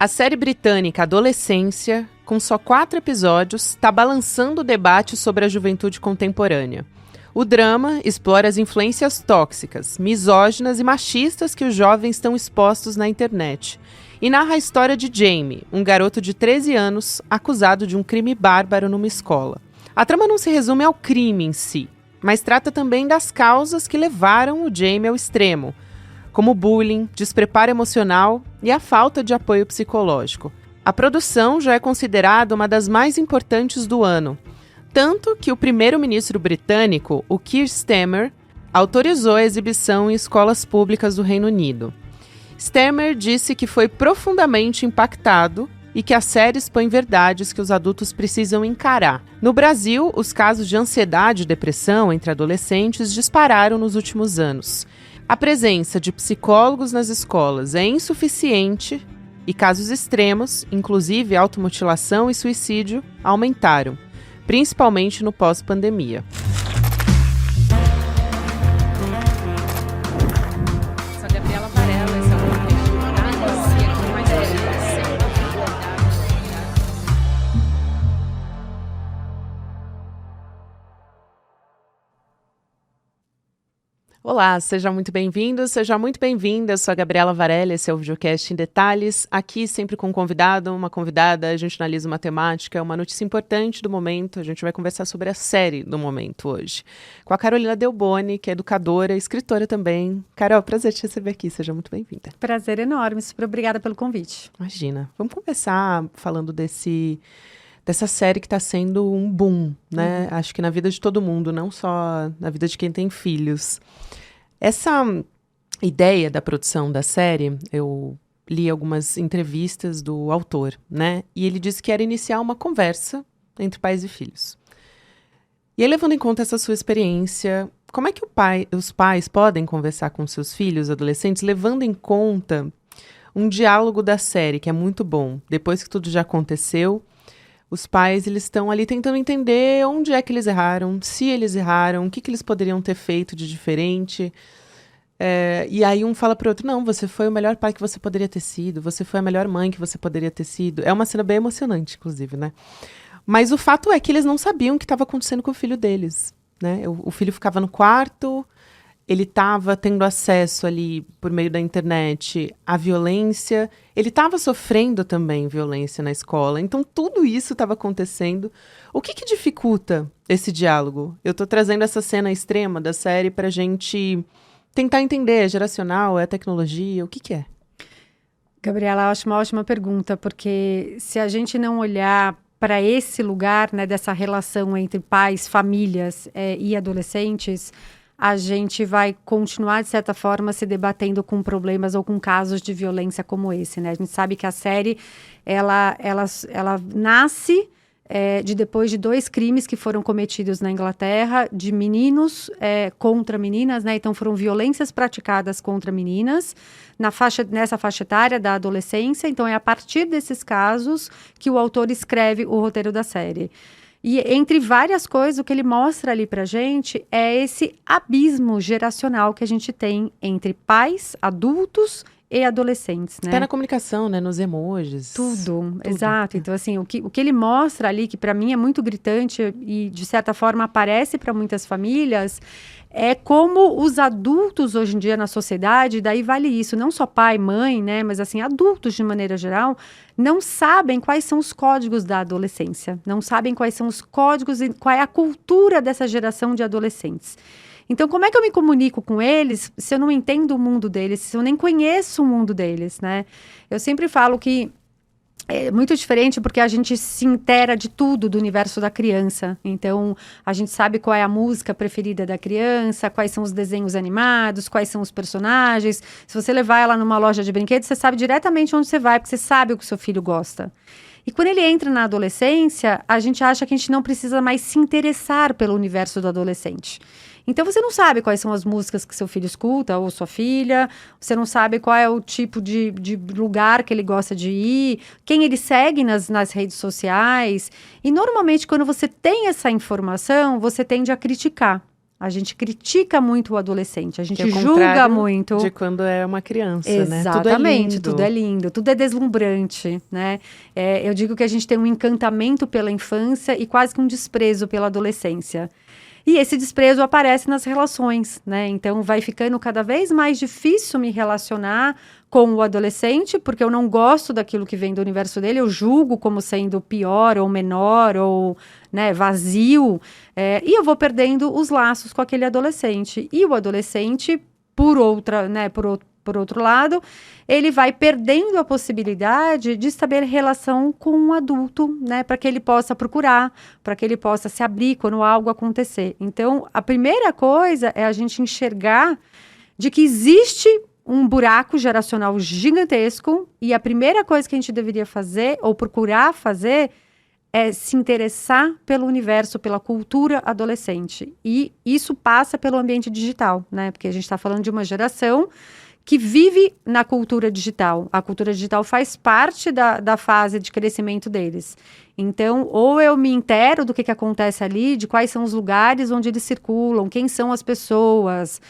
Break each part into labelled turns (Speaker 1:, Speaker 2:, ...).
Speaker 1: A série britânica Adolescência, com só 4 episódios, está balançando o debate sobre a juventude contemporânea. O drama explora as influências tóxicas, misóginas e machistas que os jovens estão expostos na internet. E narra a história de Jamie, um garoto de 13 anos acusado de um crime bárbaro numa escola. A trama não se resume ao crime em si, mas trata também das causas que levaram o Jamie ao extremo, como bullying, despreparo emocional e a falta de apoio psicológico. A produção já é considerada uma das mais importantes do ano, tanto que o primeiro-ministro britânico, o Keir Starmer, autorizou a exibição em escolas públicas do Reino Unido. Starmer disse que foi profundamente impactado e que a série expõe verdades que os adultos precisam encarar. No Brasil, os casos de ansiedade e depressão entre adolescentes dispararam nos últimos anos. A presença de psicólogos nas escolas é insuficiente e casos extremos, inclusive automutilação e suicídio, aumentaram, principalmente no pós-pandemia. Sou Gabriela Varela, esse é o Olá, seja muito bem-vindo, seja muito bem-vinda. Eu sou a Gabriela Varela, esse é o Videocast em Detalhes. Aqui sempre com um convidado, uma convidada, a gente analisa uma temática, uma notícia importante do momento. A gente vai conversar sobre a série do momento hoje. Com a Carolina Delboni, que é educadora e escritora também. Carol, prazer te receber aqui, seja muito bem-vinda.
Speaker 2: Prazer enorme, super obrigada pelo convite.
Speaker 1: Imagina. Vamos começar falando dessa série que está sendo um boom, né? Acho que na vida de todo mundo, não só na vida de quem tem filhos. Essa ideia da produção da série, eu li algumas entrevistas do autor, né? E ele disse que era iniciar uma conversa entre pais e filhos. E aí, levando em conta essa sua experiência, como é que os pais podem conversar com seus filhos, adolescentes, levando em conta um diálogo da série, que é muito bom. Depois que tudo já aconteceu, os pais, eles estão ali tentando entender onde é que eles erraram, se eles erraram, o que eles poderiam ter feito de diferente. E aí um fala para o outro, não, você foi o melhor pai que você poderia ter sido, você foi a melhor mãe que você poderia ter sido. É uma cena bem emocionante, inclusive, né? Mas o fato é que eles não sabiam o que estava acontecendo com o filho deles, né? O filho ficava no quarto, ele estava tendo acesso ali, por meio da internet, à violência. Ele estava sofrendo também violência na escola. Então, tudo isso estava acontecendo. O que dificulta esse diálogo? Eu estou trazendo essa cena extrema da série para a gente tentar entender. É geracional? É tecnologia? O que é?
Speaker 2: Gabriela, eu acho uma ótima pergunta, porque se a gente não olhar para esse lugar, né, dessa relação entre pais, famílias e adolescentes, a gente vai continuar, de certa forma, se debatendo com problemas ou com casos de violência como esse, né? A gente sabe que a série, ela nasce depois de 2 crimes que foram cometidos na Inglaterra, de meninos contra meninas, né? Então, foram violências praticadas contra meninas nessa faixa etária da adolescência. Então, é a partir desses casos que o autor escreve o roteiro da série. E entre várias coisas, o que ele mostra ali pra gente é esse abismo geracional que a gente tem entre pais, adultos e adolescentes, né?
Speaker 1: Até na comunicação, né? Nos emojis.
Speaker 2: Tudo. Exato. Então, assim, o que ele mostra ali, que pra mim é muito gritante e, de certa forma, aparece para muitas famílias, é como os adultos hoje em dia na sociedade, daí vale isso, não só pai, mãe, né, mas assim, adultos de maneira geral, não sabem quais são os códigos da adolescência, não sabem quais são os códigos e qual é a cultura dessa geração de adolescentes. Então, como é que eu me comunico com eles se eu não entendo o mundo deles, se eu nem conheço o mundo deles, né? Eu sempre falo que é muito diferente porque a gente se inteira de tudo do universo da criança. Então, a gente sabe qual é a música preferida da criança, quais são os desenhos animados, quais são os personagens. Se você levar ela numa loja de brinquedos, você sabe diretamente onde você vai, porque você sabe o que o seu filho gosta. E quando ele entra na adolescência, a gente acha que a gente não precisa mais se interessar pelo universo do adolescente. Então, você não sabe quais são as músicas que seu filho escuta, ou sua filha, você não sabe qual é o tipo de lugar que ele gosta de ir, quem ele segue nas redes sociais. E, normalmente, quando você tem essa informação, você tende a criticar. A gente critica muito o adolescente, a gente
Speaker 1: Que é o
Speaker 2: julga
Speaker 1: contrário
Speaker 2: muito.
Speaker 1: de quando é uma criança, né?
Speaker 2: Exatamente, tudo é lindo, tudo é deslumbrante, né? Eu digo que a gente tem um encantamento pela infância e quase que um desprezo pela adolescência. E esse desprezo aparece nas relações, né? Então, vai ficando cada vez mais difícil me relacionar com o adolescente, porque eu não gosto daquilo que vem do universo dele, eu julgo como sendo pior ou menor ou, né, vazio, e eu vou perdendo os laços com aquele adolescente. E o adolescente, por outro lado, ele vai perdendo a possibilidade de estabelecer relação com um adulto, né, para que ele possa procurar, para que ele possa se abrir quando algo acontecer. Então, a primeira coisa é a gente enxergar de que existe um buraco geracional gigantesco e a primeira coisa que a gente deveria fazer ou procurar fazer é se interessar pelo universo, pela cultura adolescente. E isso passa pelo ambiente digital, né? Porque a gente está falando de uma geração que vive na cultura digital. A cultura digital faz parte da fase de crescimento deles. Então, ou eu me intero do que acontece ali, de quais são os lugares onde eles circulam, quem são as pessoas,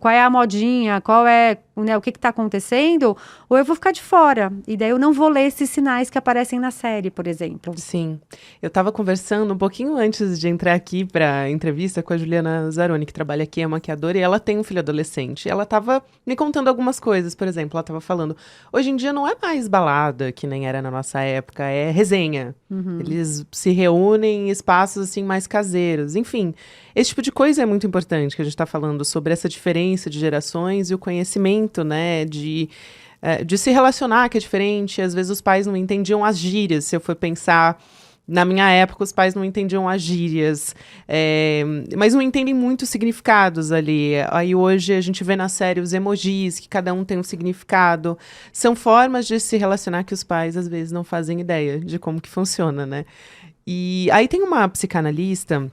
Speaker 2: qual é a modinha, qual é, né, o que está acontecendo, ou eu vou ficar de fora. E daí eu não vou ler esses sinais que aparecem na série, por exemplo.
Speaker 1: Sim. Eu estava conversando um pouquinho antes de entrar aqui para a entrevista com a Juliana Zaroni, que trabalha aqui, é maquiadora, e ela tem um filho adolescente. Ela estava me contando algumas coisas, por exemplo, ela estava falando, hoje em dia não é mais balada, que nem era na nossa época, é resenha. Uhum. Eles se reúnem em espaços assim mais caseiros. Enfim, esse tipo de coisa é muito importante, que a gente está falando sobre essa diferença de gerações e o conhecimento, né, de se relacionar, que é diferente. Às vezes os pais não entendiam as gírias, se eu for pensar... Na minha época, os pais não entendiam as gírias, mas não entendem muito os significados ali. Aí hoje a gente vê na série os emojis, que cada um tem um significado. São formas de se relacionar que os pais, às vezes, não fazem ideia de como que funciona, né? E aí tem uma psicanalista,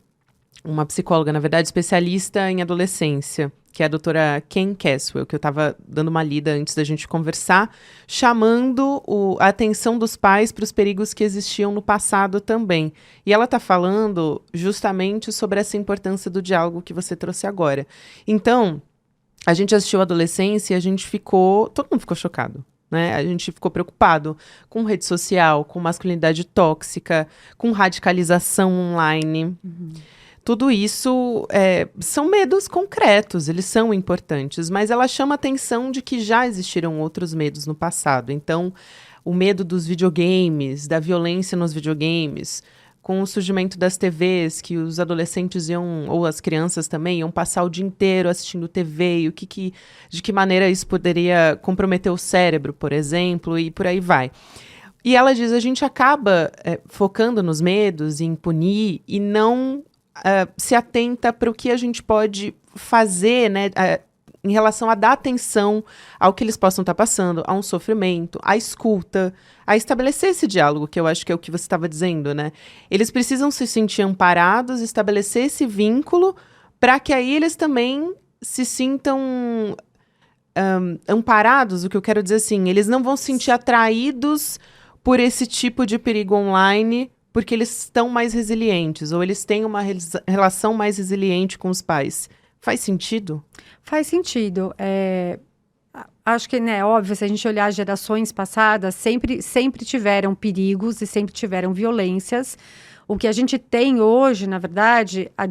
Speaker 1: uma psicóloga, na verdade, especialista em adolescência, que é a doutora Ken Caswell, que eu estava dando uma lida antes da gente conversar, chamando a atenção dos pais para os perigos que existiam no passado também. E ela está falando justamente sobre essa importância do diálogo que você trouxe agora. Então, a gente assistiu a Adolescência e a gente todo mundo ficou chocado. Né? A gente ficou preocupado com rede social, com masculinidade tóxica, com radicalização online. Uhum. Tudo isso são medos concretos, eles são importantes, mas ela chama a atenção de que já existiram outros medos no passado. Então, o medo dos videogames, da violência nos videogames, com o surgimento das TVs, que os adolescentes ou as crianças também, iam passar o dia inteiro assistindo TV, e de que maneira isso poderia comprometer o cérebro, por exemplo, e por aí vai. E ela diz, a gente acaba focando nos medos, em punir, e não... se atenta para o que a gente pode fazer, né, em relação a dar atenção ao que eles possam estar passando, a um sofrimento, à escuta, a estabelecer esse diálogo, que eu acho que é o que você estava dizendo, né? Eles precisam se sentir amparados, estabelecer esse vínculo, para que aí eles também se sintam amparados, o que eu quero dizer assim, eles não vão se sentir atraídos por esse tipo de perigo online, porque eles estão mais resilientes, ou eles têm uma relação mais resiliente com os pais. Faz sentido?
Speaker 2: Faz sentido. Acho que, né, óbvio, se a gente olhar as gerações passadas, sempre tiveram perigos e sempre tiveram violências. O que a gente tem hoje, na verdade, a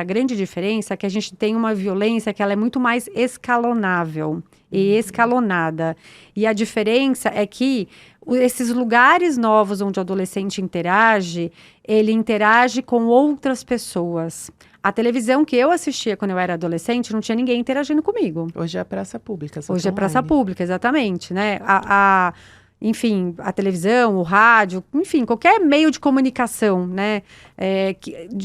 Speaker 2: grande diferença é que a gente tem uma violência que ela é muito mais escalonável e escalonada. E a diferença é que esses lugares novos onde o adolescente interage, ele interage com outras pessoas. A televisão que eu assistia quando eu era adolescente, não tinha ninguém interagindo comigo.
Speaker 1: Hoje é praça pública.
Speaker 2: Hoje é praça pública, exatamente, né? Enfim, a televisão, o rádio, enfim, qualquer meio de comunicação, né,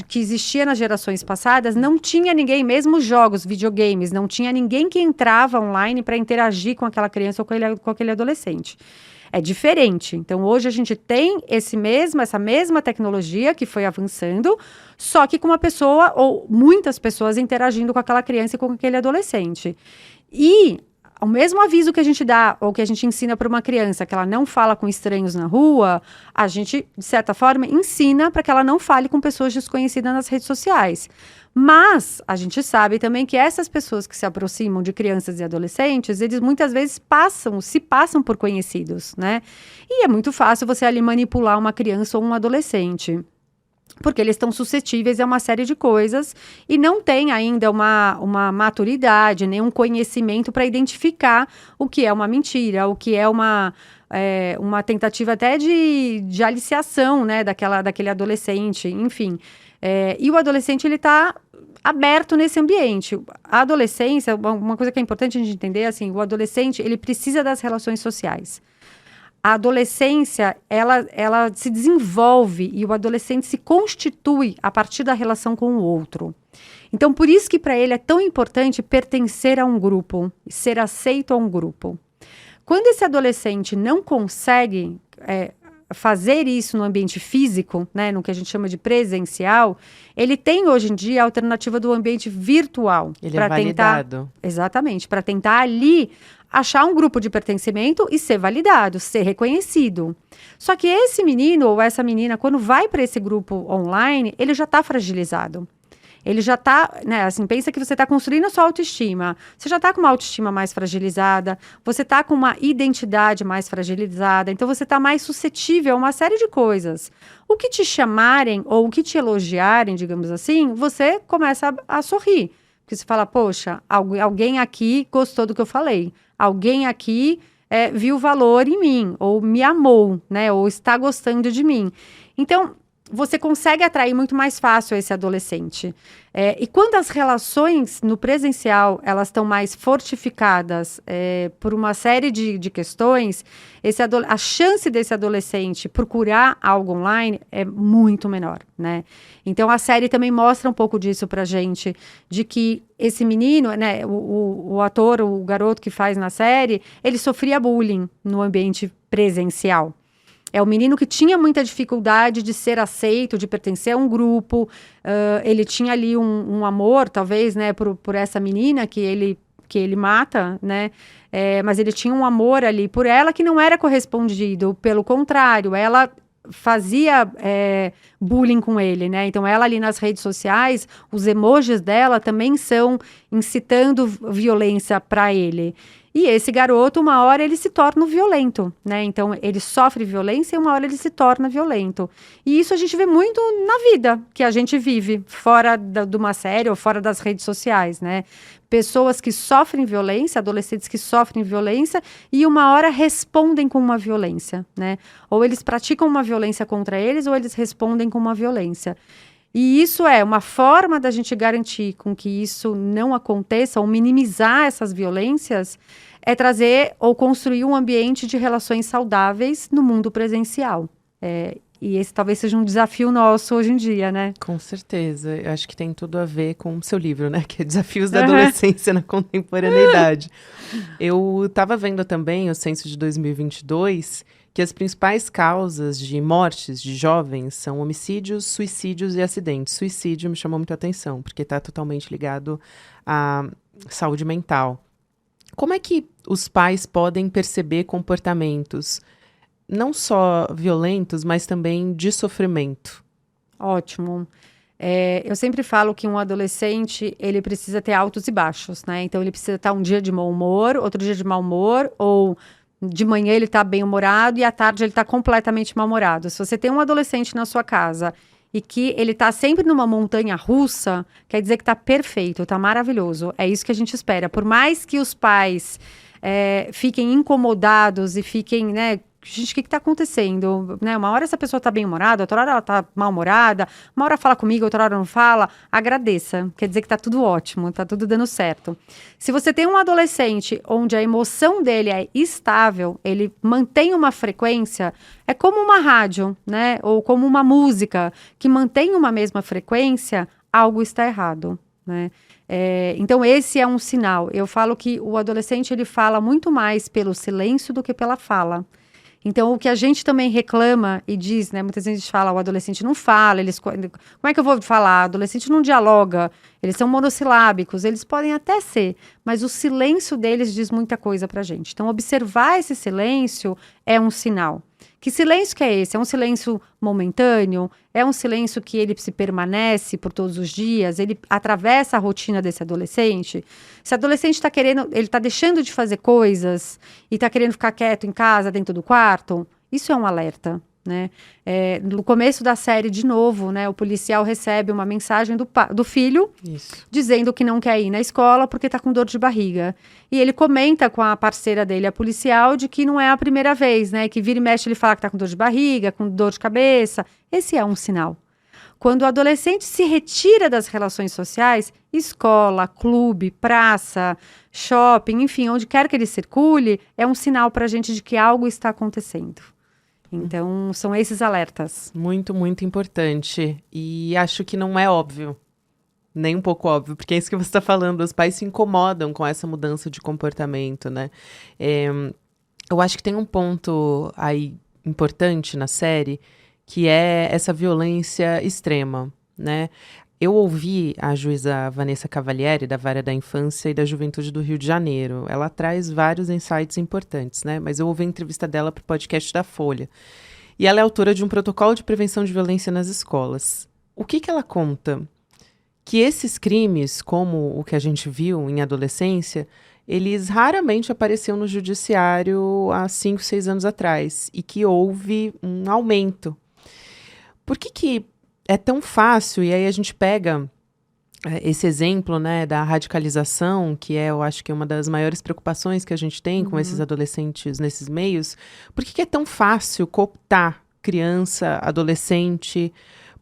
Speaker 2: que existia nas gerações passadas, não tinha ninguém, mesmo jogos, videogames, não tinha ninguém que entrava online para interagir com aquela criança ou com aquele adolescente. É diferente. Então, hoje a gente tem essa mesma tecnologia que foi avançando, só que com uma pessoa ou muitas pessoas interagindo com aquela criança e com aquele adolescente. E o mesmo aviso que a gente dá, ou que a gente ensina para uma criança, que ela não fala com estranhos na rua, a gente, de certa forma, ensina para que ela não fale com pessoas desconhecidas nas redes sociais. Mas a gente sabe também que essas pessoas que se aproximam de crianças e adolescentes, eles muitas vezes se passam por conhecidos, né? E é muito fácil você ali manipular uma criança ou um adolescente, porque eles estão suscetíveis a uma série de coisas e não tem ainda uma maturidade, nem um conhecimento para identificar o que é uma mentira, o que é uma tentativa até de aliciação, né, daquele adolescente, enfim. E o adolescente, ele está aberto nesse ambiente. A adolescência, uma coisa que é importante a gente entender, assim, o adolescente, ele precisa das relações sociais. A adolescência, ela se desenvolve e o adolescente se constitui a partir da relação com o outro. Então, por isso que para ele é tão importante pertencer a um grupo, ser aceito a um grupo. Quando esse adolescente não consegue fazer isso no ambiente físico, né, no que a gente chama de presencial, ele tem hoje em dia a alternativa do ambiente virtual.
Speaker 1: Ele é validado.
Speaker 2: Exatamente, para tentar ali achar um grupo de pertencimento e ser validado, ser reconhecido. Só que esse menino ou essa menina, quando vai para esse grupo online, ele já está fragilizado. Ele já está, né, assim, pensa que você está construindo a sua autoestima. Você já está com uma autoestima mais fragilizada, você está com uma identidade mais fragilizada, então você está mais suscetível a uma série de coisas. O que te chamarem ou o que te elogiarem, digamos assim, você começa a sorrir. Porque você fala, poxa, alguém aqui gostou do que eu falei. Alguém aqui viu valor em mim, ou me amou, né, ou está gostando de mim. Então, você consegue atrair muito mais fácil esse adolescente. E quando as relações no presencial, elas estão mais fortificadas por uma série de questões, a chance desse adolescente procurar algo online é muito menor, né? Então, a série também mostra um pouco disso pra gente, de que esse menino, né, o ator, o garoto que faz na série, ele sofria bullying no ambiente presencial. É o menino que tinha muita dificuldade de ser aceito, de pertencer a um grupo. Ele tinha ali um amor, talvez, né, por essa menina que ele mata, né? Mas ele tinha um amor ali por ela que não era correspondido. Pelo contrário, ela fazia bullying com ele, né? Então, ela ali nas redes sociais, os emojis dela também são incitando violência para ele. E esse garoto, uma hora, ele se torna violento, né? Então, ele sofre violência e uma hora ele se torna violento. E isso a gente vê muito na vida que a gente vive, fora de uma série ou fora das redes sociais, né? Pessoas que sofrem violência, adolescentes que sofrem violência e uma hora respondem com uma violência, né? Ou eles praticam uma violência contra eles ou eles respondem com uma violência. E isso é uma forma da gente garantir com que isso não aconteça ou minimizar essas violências, é trazer ou construir um ambiente de relações saudáveis no mundo presencial. E esse talvez seja um desafio nosso hoje em dia, né?
Speaker 1: Com certeza. Eu acho que tem tudo a ver com o seu livro, né? Que é Desafios da Adolescência na Contemporaneidade. Eu estava vendo também o censo de 2022... que as principais causas de mortes de jovens são homicídios, suicídios e acidentes. Suicídio me chamou muito a atenção, porque está totalmente ligado à saúde mental. Como é que os pais podem perceber comportamentos não só violentos, mas também de sofrimento?
Speaker 2: Ótimo. Eu sempre falo que um adolescente, ele precisa ter altos e baixos, né? Então, ele precisa estar um dia de bom humor, outro dia de mau humor, ou de manhã ele está bem-humorado e à tarde ele está completamente mal-humorado. Se você tem um adolescente na sua casa e que ele está sempre numa montanha russa, quer dizer que está perfeito, está maravilhoso. É isso que a gente espera. Por mais que os pais fiquem incomodados e fiquem, né, gente, o que está acontecendo? Né? Uma hora essa pessoa está bem-humorada, outra hora ela está mal-humorada, uma hora fala comigo, outra hora não fala. Agradeça, quer dizer que está tudo ótimo, está tudo dando certo. Se você tem um adolescente onde a emoção dele é estável, ele mantém uma frequência, é como uma rádio, né? Ou como uma música que mantém uma mesma frequência, algo está errado, né? Então, esse é um sinal. Eu falo que o adolescente, ele fala muito mais pelo silêncio do que pela fala. Então, o que a gente também reclama e diz, né? Muitas vezes a gente fala, o adolescente não fala, como é que eu vou falar? O adolescente não dialoga, eles são monossilábicos, eles podem até ser, mas o silêncio deles diz muita coisa pra gente. Então, observar esse silêncio é um sinal. Que silêncio que é esse? É um silêncio momentâneo? É um silêncio que ele se permanece por todos os dias? Ele atravessa a rotina desse adolescente? Se o adolescente está querendo, ele está deixando de fazer coisas e está querendo ficar quieto em casa, dentro do quarto, isso é um alerta. Né? No começo da série, de novo, né, o policial recebe uma mensagem do filho dizendo que não quer ir na escola porque está com dor de barriga. E ele comenta com a parceira dele, a policial, de que não é a primeira vez, né? Que vira e mexe ele fala que está com dor de barriga, com dor de cabeça. Esse é um sinal. Quando o adolescente se retira das relações sociais, escola, clube, praça, shopping, enfim, onde quer que ele circule, é um sinal para a gente de que algo está acontecendo. Então, são esses alertas.
Speaker 1: Muito, muito importante. E acho que não é óbvio, nem um pouco óbvio, porque é isso que você está falando. Os pais se incomodam com essa mudança de comportamento, né? Eu acho que tem um ponto aí importante na série, que é essa violência extrema, né? Eu ouvi a juíza Vanessa Cavalieri, da Vara da Infância e da Juventude do Rio de Janeiro. Ela traz vários insights importantes, né? Mas eu ouvi a entrevista dela para o podcast da Folha. E ela é autora de um protocolo de prevenção de violência nas escolas. O que ela conta? Que esses crimes, como o que a gente viu em adolescência, eles raramente apareciam no judiciário há 5, 6 anos atrás. E que houve um aumento. Por que é tão fácil, e aí a gente pega esse exemplo, né, da radicalização, que eu acho que é uma das maiores preocupações que a gente tem com esses adolescentes nesses meios. Por que é tão fácil cooptar criança, adolescente,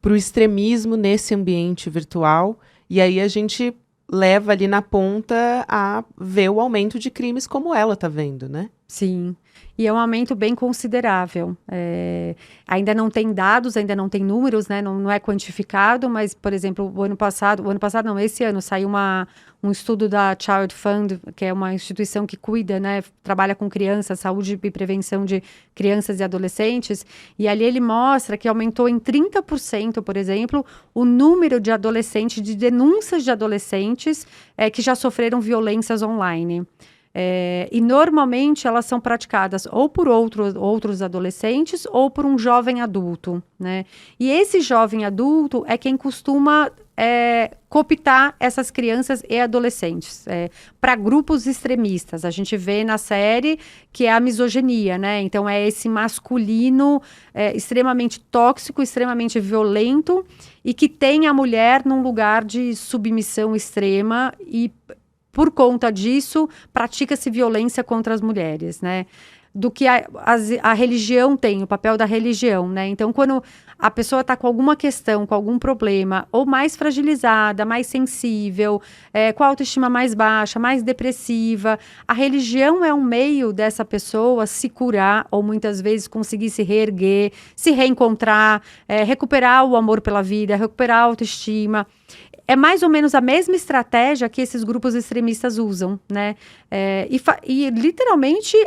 Speaker 1: para o extremismo nesse ambiente virtual? E aí a gente leva ali na ponta a ver o aumento de crimes como ela está vendo, né?
Speaker 2: Sim. E é um aumento bem considerável. Ainda não tem dados, ainda não tem números, né? Não é quantificado, mas, por exemplo, esse ano saiu um estudo da Child Fund, que é uma instituição que cuida, né? Trabalha com crianças, saúde e prevenção de crianças e adolescentes, e ali ele mostra que aumentou em 30%, por exemplo, o número de adolescentes, de denúncias de adolescentes que já sofreram violências online. E normalmente elas são praticadas ou por outros adolescentes ou por um jovem adulto, né? E esse jovem adulto é quem costuma cooptar essas crianças e adolescentes para grupos extremistas. A gente vê na série que é a misoginia, né? Então é esse masculino extremamente tóxico, extremamente violento e que tem a mulher num lugar de submissão extrema e por conta disso, pratica-se violência contra as mulheres, né? Do que a religião tem, o papel da religião, né? Então, quando a pessoa está com alguma questão, com algum problema, ou mais fragilizada, mais sensível, com a autoestima mais baixa, mais depressiva, a religião é um meio dessa pessoa se curar, ou muitas vezes conseguir se reerguer, se reencontrar, recuperar o amor pela vida, recuperar a autoestima. É mais ou menos a mesma estratégia que esses grupos extremistas usam, né? E literalmente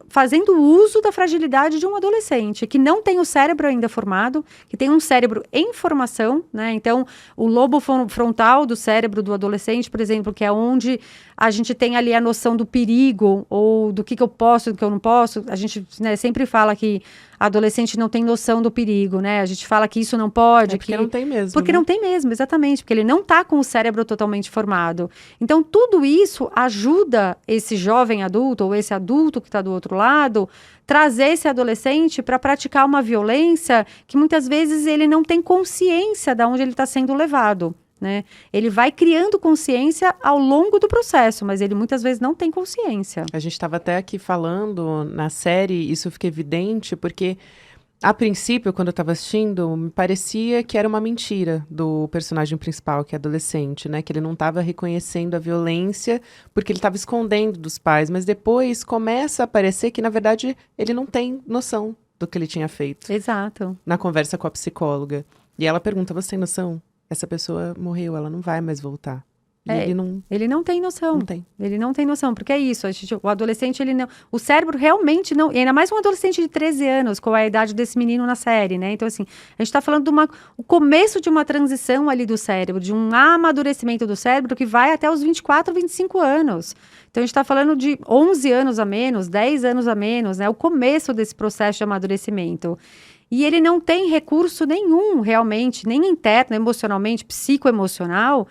Speaker 2: fazendo uso da fragilidade de um adolescente que não tem o cérebro ainda formado, que tem um cérebro em formação, né? Então, o lobo frontal do cérebro do adolescente, por exemplo, que é onde a gente tem ali a noção do perigo ou do que eu posso, do que eu não posso. A gente, né, sempre fala que adolescente não tem noção do perigo, né? A gente fala que isso não pode.
Speaker 1: Porque não tem mesmo.
Speaker 2: Porque não tem mesmo, exatamente. Porque ele não está com o cérebro totalmente formado. Então, tudo isso ajuda esse jovem adulto ou esse adulto que está do outro lado trazer esse adolescente para praticar uma violência que muitas vezes ele não tem consciência de onde ele está sendo levado. Né? Ele vai criando consciência ao longo do processo, mas ele muitas vezes não tem consciência.
Speaker 1: A gente estava até aqui falando na série, isso fica evidente, porque a princípio, quando eu estava assistindo, me parecia que era uma mentira do personagem principal, que é adolescente, né? Que ele não estava reconhecendo a violência porque ele estava escondendo dos pais, mas depois começa a parecer que, na verdade, ele não tem noção do que ele tinha feito.
Speaker 2: Exato.
Speaker 1: Na conversa com a psicóloga. E ela pergunta, você tem noção? Essa pessoa morreu, ela não vai mais voltar. E ele não,
Speaker 2: Ele não tem noção.
Speaker 1: não tem.
Speaker 2: Ele não tem noção, porque é isso. O adolescente, ele não. O cérebro realmente não. E ainda mais um adolescente de 13 anos, com a idade desse menino na série, né? Então, assim, a gente está falando o começo de uma transição ali do cérebro, de um amadurecimento do cérebro que vai até os 24, 25 anos. Então, a gente está falando de 11 anos a menos, 10 anos a menos, né? O começo desse processo de amadurecimento. E ele não tem recurso nenhum, realmente, nem interno, emocionalmente, psicoemocional,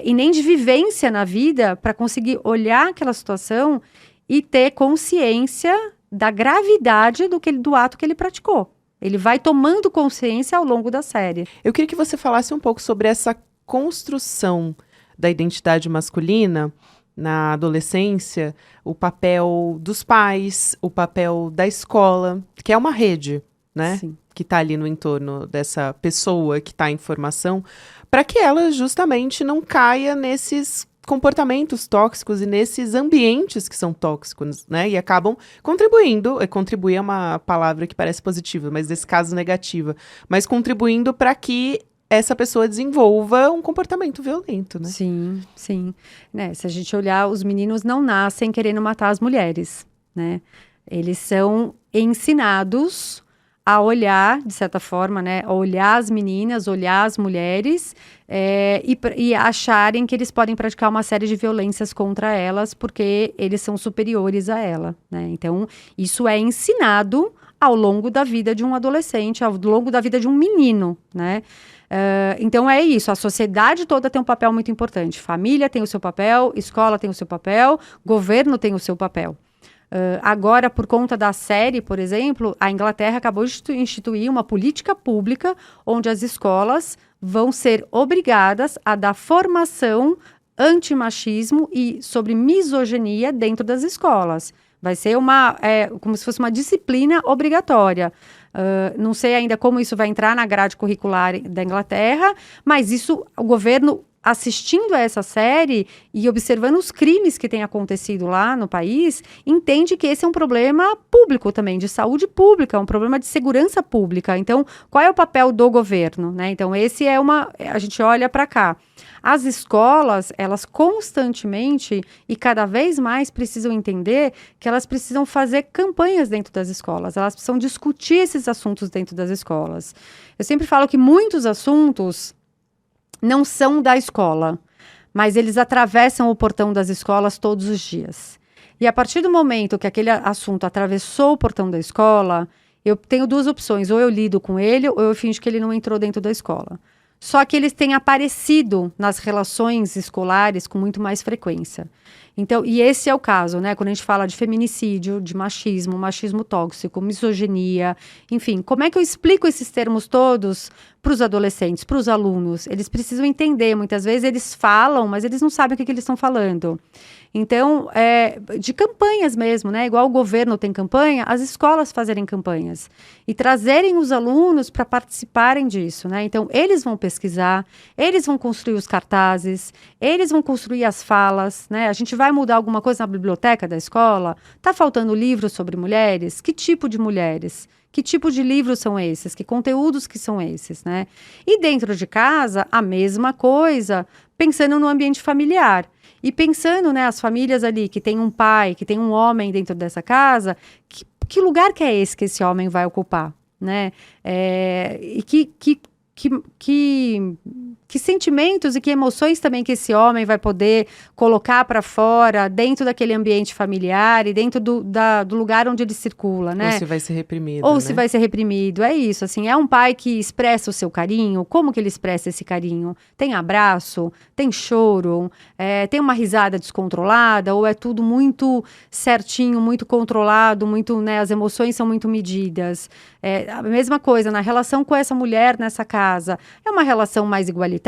Speaker 2: e nem de vivência na vida para conseguir olhar aquela situação e ter consciência da gravidade do ato que ele praticou. Ele vai tomando consciência ao longo da série.
Speaker 1: Eu queria que você falasse um pouco sobre essa construção da identidade masculina na adolescência, o papel dos pais, o papel da escola, que é uma rede, né?
Speaker 2: Sim.
Speaker 1: Que está ali no entorno dessa pessoa que está em formação, para que ela justamente não caia nesses comportamentos tóxicos e nesses ambientes que são tóxicos, né? E acabam contribuindo, contribuir é uma palavra que parece positiva, mas nesse caso negativa, mas contribuindo para que essa pessoa desenvolva um comportamento violento, né?
Speaker 2: Sim, sim. Né, se a gente olhar, os meninos não nascem querendo matar as mulheres, né? Eles são ensinados a olhar, de certa forma, né? A olhar as meninas, olhar as mulheres e acharem que eles podem praticar uma série de violências contra elas porque eles são superiores a ela, né? Então, isso é ensinado ao longo da vida de um adolescente, ao longo da vida de um menino, né? Então, é isso. A sociedade toda tem um papel muito importante. Família tem o seu papel, escola tem o seu papel, governo tem o seu papel. Agora, por conta da série, por exemplo, a Inglaterra acabou de instituir uma política pública onde as escolas vão ser obrigadas a dar formação antimachismo e sobre misoginia dentro das escolas. Vai ser como se fosse uma disciplina obrigatória. Não sei ainda como isso vai entrar na grade curricular da Inglaterra, mas isso, o governo assistindo a essa série e observando os crimes que têm acontecido lá no país, entende que esse é um problema público também, de saúde pública, um problema de segurança pública. Então, qual é o papel do governo, né? Então, a gente olha para cá. As escolas, elas constantemente e cada vez mais precisam entender que elas precisam fazer campanhas dentro das escolas, elas precisam discutir esses assuntos dentro das escolas. Eu sempre falo que muitos assuntos não são da escola, mas eles atravessam o portão das escolas todos os dias. E a partir do momento que aquele assunto atravessou o portão da escola, eu tenho duas opções, ou eu lido com ele, ou eu finjo que ele não entrou dentro da escola. Só que eles têm aparecido nas relações escolares com muito mais frequência. Então, e esse é o caso, né? Quando a gente fala de feminicídio, de machismo tóxico, misoginia, enfim, como é que eu explico esses termos todos para os adolescentes, para os alunos? Eles precisam entender, muitas vezes eles falam, mas eles não sabem o que eles estão falando. Então, de campanhas mesmo, né? Igual o governo tem campanha, as escolas fazerem campanhas e trazerem os alunos para participarem disso, né? Então, eles vão pesquisar, eles vão construir os cartazes, eles vão construir as falas, né? A gente vai mudar alguma coisa na biblioteca da escola? Tá faltando livros sobre mulheres? Que tipo de mulheres? Que tipo de livros são esses? Que conteúdos que são esses, né? E dentro de casa, a mesma coisa, pensando no ambiente familiar. E pensando, né, as famílias ali que tem um pai, que tem um homem dentro dessa casa, que lugar que é esse que esse homem vai ocupar, né? E que sentimentos e que emoções também que esse homem vai poder colocar para fora dentro daquele ambiente familiar e dentro do lugar onde ele circula, né?
Speaker 1: Ou se vai ser reprimido,
Speaker 2: Ou
Speaker 1: né?
Speaker 2: se vai ser reprimido, é isso, assim, é um pai que expressa o seu carinho, como que ele expressa esse carinho? Tem abraço, tem choro, tem uma risada descontrolada, ou é tudo muito certinho, muito controlado, muito, né, as emoções são muito medidas. A mesma coisa, na relação com essa mulher nessa casa, é uma relação mais igualitária?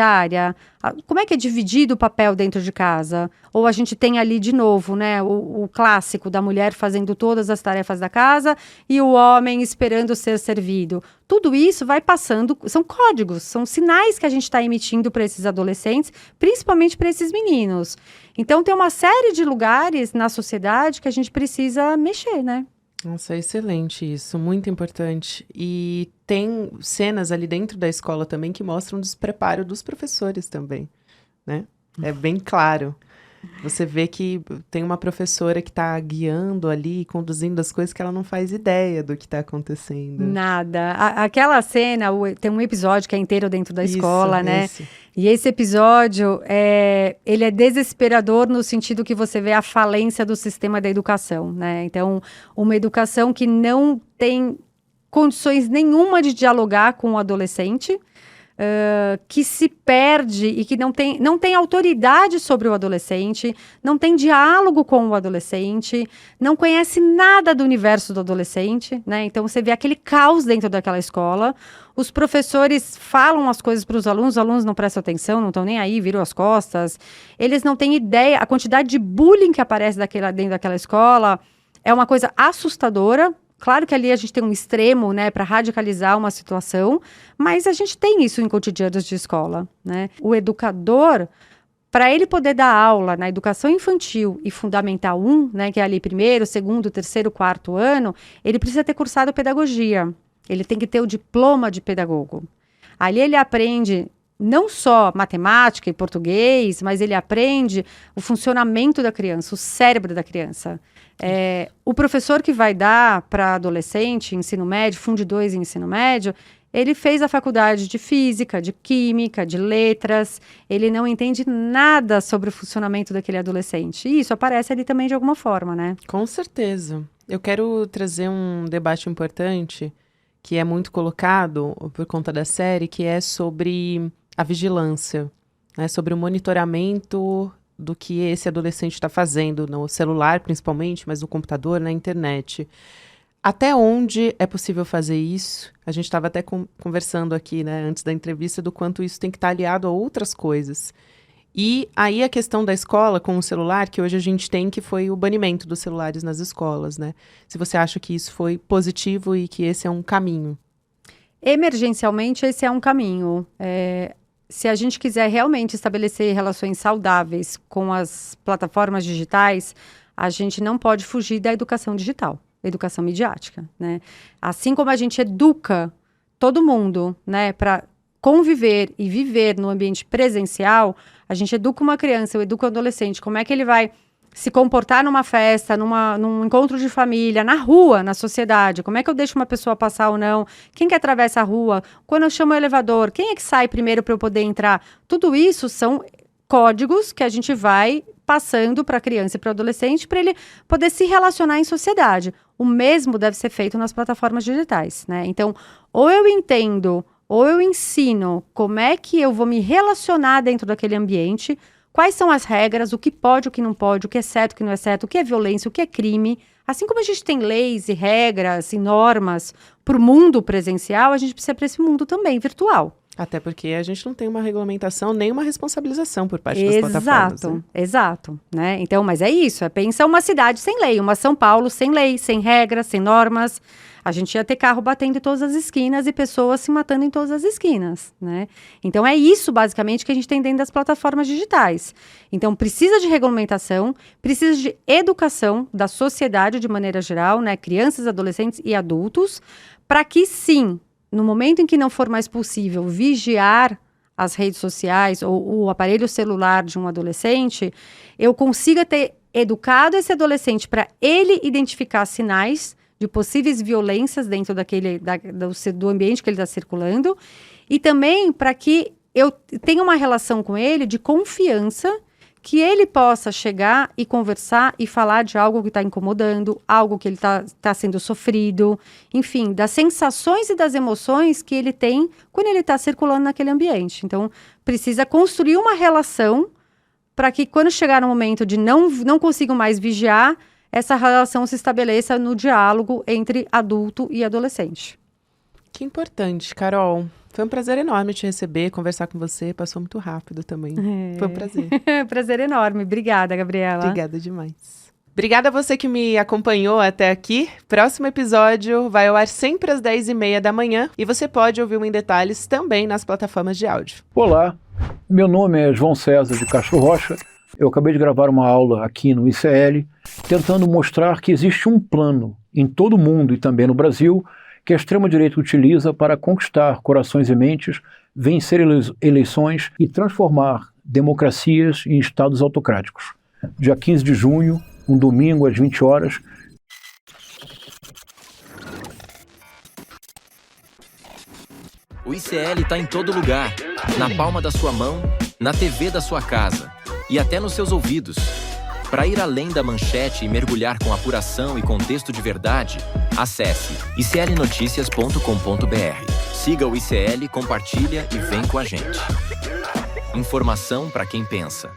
Speaker 2: Como é que é dividido o papel dentro de casa? Ou a gente tem ali de novo, né, o clássico da mulher fazendo todas as tarefas da casa e o homem esperando ser servido. Tudo isso vai passando, são códigos, são sinais que a gente está emitindo para esses adolescentes, principalmente para esses meninos. Então, tem uma série de lugares na sociedade que a gente precisa mexer, né?
Speaker 1: Nossa, é excelente isso, muito importante. E tem cenas ali dentro da escola também que mostram o despreparo dos professores também, né? É bem claro. Você vê que tem uma professora que está guiando ali, conduzindo as coisas que ela não faz ideia do que está acontecendo.
Speaker 2: Nada. Aquela cena, tem um episódio que é inteiro dentro da escola, né?
Speaker 1: Esse.
Speaker 2: E esse episódio, ele é desesperador no sentido que você vê a falência do sistema da educação, né? Então, uma educação que não tem condições nenhuma de dialogar com o adolescente, que se perde e que não tem autoridade sobre o adolescente, não tem diálogo com o adolescente, não conhece nada do universo do adolescente, né? Então você vê aquele caos dentro daquela escola, os professores falam as coisas para os alunos não prestam atenção, não estão nem aí, viram as costas, eles não têm ideia, a quantidade de bullying que aparece dentro daquela escola é uma coisa assustadora. Claro que ali a gente tem um extremo, né, para radicalizar uma situação, mas a gente tem isso em cotidianos de escola, né? O educador, para ele poder dar aula na educação infantil e fundamental 1, né, que é ali primeiro, segundo, terceiro, quarto ano, ele precisa ter cursado pedagogia. Ele tem que ter o diploma de pedagogo. Ali ele aprende não só matemática e português, mas ele aprende o funcionamento da criança, o cérebro da criança. O professor que vai dar para adolescente, ensino médio, Fundo 2 em ensino médio, ele fez a faculdade de física, de química, de letras, ele não entende nada sobre o funcionamento daquele adolescente. E isso aparece ali também de alguma forma, né?
Speaker 1: Com certeza. Eu quero trazer um debate importante, que é muito colocado por conta da série, que é sobre a vigilância, né? Sobre o monitoramento do que esse adolescente está fazendo, no celular principalmente, mas no computador, na internet. Até onde é possível fazer isso? A gente estava até conversando aqui, né, antes da entrevista, do quanto isso tem que estar aliado a outras coisas. E aí a questão da escola com o celular, que hoje a gente tem, que foi o banimento dos celulares nas escolas, né? Se você acha que isso foi positivo e que esse é um caminho.
Speaker 2: Emergencialmente, esse é um caminho. Se a gente quiser realmente estabelecer relações saudáveis com as plataformas digitais, a gente não pode fugir da educação digital, educação midiática, né? Assim como a gente educa todo mundo, né, para conviver e viver no ambiente presencial, a gente educa uma criança, eu educo um adolescente, como é que ele vai se comportar numa festa, num encontro de família, na rua, na sociedade. Como é que eu deixo uma pessoa passar ou não? Quem que atravessa a rua? Quando eu chamo o elevador, quem é que sai primeiro para eu poder entrar? Tudo isso são códigos que a gente vai passando para a criança e para o adolescente para ele poder se relacionar em sociedade. O mesmo deve ser feito nas plataformas digitais, né? Então, ou eu entendo, ou eu ensino como é que eu vou me relacionar dentro daquele ambiente. Quais são as regras, o que pode, o que não pode, o que é certo, o que não é certo, o que é violência, o que é crime. Assim como a gente tem leis e regras e normas para o mundo presencial, a gente precisa para esse mundo também virtual.
Speaker 1: Até porque a gente não tem uma regulamentação nem uma responsabilização por parte das plataformas.
Speaker 2: Exato, né? Então, mas é isso, pensa uma cidade sem lei, uma São Paulo sem lei, sem regras, sem normas. A gente ia ter carro batendo em todas as esquinas e pessoas se matando em todas as esquinas, né? Então, é isso, basicamente, que a gente tem dentro das plataformas digitais. Então, precisa de regulamentação, precisa de educação da sociedade de maneira geral, né? Crianças, adolescentes e adultos, para que, sim, no momento em que não for mais possível vigiar as redes sociais ou o aparelho celular de um adolescente, eu consiga ter educado esse adolescente para ele identificar sinais de possíveis violências dentro do ambiente que ele está circulando, e também para que eu tenha uma relação com ele de confiança, que ele possa chegar e conversar e falar de algo que está incomodando, algo que ele está sendo sofrido, enfim, das sensações e das emoções que ele tem quando ele está circulando naquele ambiente. Então, precisa construir uma relação para que quando chegar no momento de não consigam mais vigiar, essa relação se estabeleça no diálogo entre adulto e adolescente.
Speaker 1: Que importante, Carol. Foi um prazer enorme te receber, conversar com você. Passou muito rápido também. Foi um prazer.
Speaker 2: Prazer enorme. Obrigada, Gabriela.
Speaker 1: Obrigada demais. Obrigada a você que me acompanhou até aqui. Próximo episódio vai ao ar sempre às 10h30 da manhã e você pode ouvir-o em detalhes também nas plataformas de áudio.
Speaker 3: Olá, meu nome é João César de Castro Rocha. Eu acabei de gravar uma aula aqui no ICL, tentando mostrar que existe um plano em todo o mundo e também no Brasil que a extrema-direita utiliza para conquistar corações e mentes, vencer eleições e transformar Democracias em Estados Autocráticos. Dia 15 de junho, um domingo, às 20 horas.
Speaker 4: O ICL está em todo lugar, na palma da sua mão, na TV da sua casa e até nos seus ouvidos. Para ir além da manchete e mergulhar com apuração e contexto de verdade, acesse iclnoticias.com.br. Siga o ICL, compartilha e vem com a gente. Informação para quem pensa.